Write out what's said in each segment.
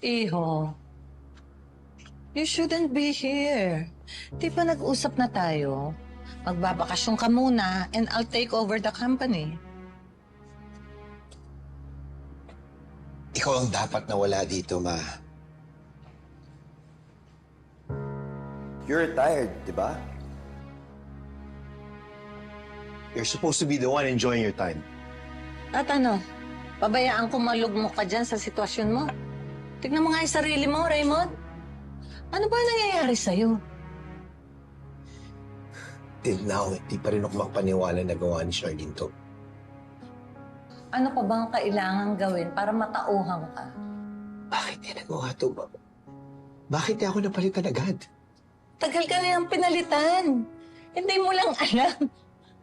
Iho, you shouldn't be here. Di ba nag-usap na tayo? Magbabakasyon ka muna and I'll take over the company. Ikaw ang dapat na wala dito, Ma. You're retired, di ba? You're supposed to be the one enjoying your time. At ano, pabayaan kong malugmok ka dyan sa sitwasyon mo. Tignan mo nga yung sarili mo, Raymond. Ano ba nangyayari sa'yo? Till now, di pa rin ako makapaniwala na gawa ni Charlene to. Ano pa bang kailangan gawin para matauhan ka? Bakit niya nagawa to? Bakit niya ako napalitan agad? Tagal ka na yung pinalitan. Hindi mo lang alam.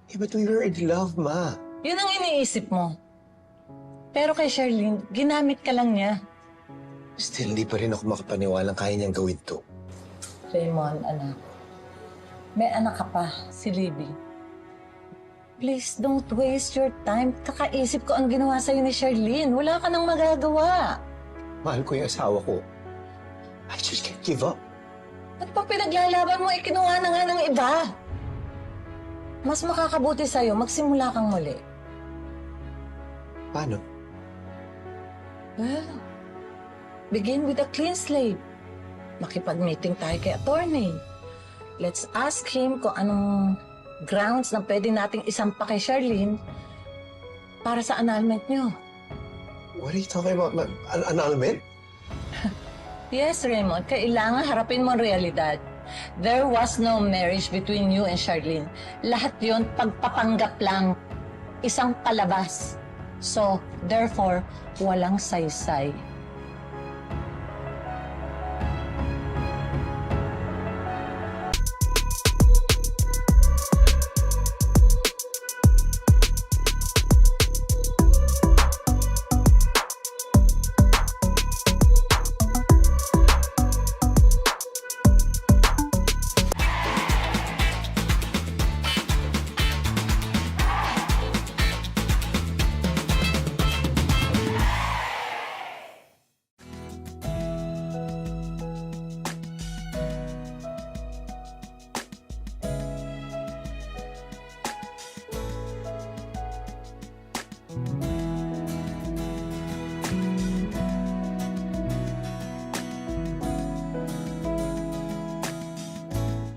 Eh, but we were in love, Ma. Yun ang iniisip mo. Pero kay Charlene, ginamit ka lang niya. Still, di pa rin ako makapaniwalang kaya niyang gawin to. Raymond, anak. May anak ka pa, si Libby. Please, don't waste your time. Kakaisip ko ang ginawa sa'yo ni Charlene. Wala ka nang magagawa. Mahal ko yung asawa ko. I just can't give up. Ba't pa pinaglalaban mo, ikinuha na nga ng iba? Mas makakabuti sa'yo, magsimula kang muli. Paano? Well, begin with a clean slate. Makipag-meeting tayo kay attorney. Let's ask him kung anong grounds na pwede nating isampa kay Charlene para sa annulment niyo. What are you talking about? Annulment? Yes, Raymond, kailangan harapin mo ang realidad. There was no marriage between you and Charlene. Lahat yun pagpapanggap lang. Isang palabas. So, therefore, walang saysay.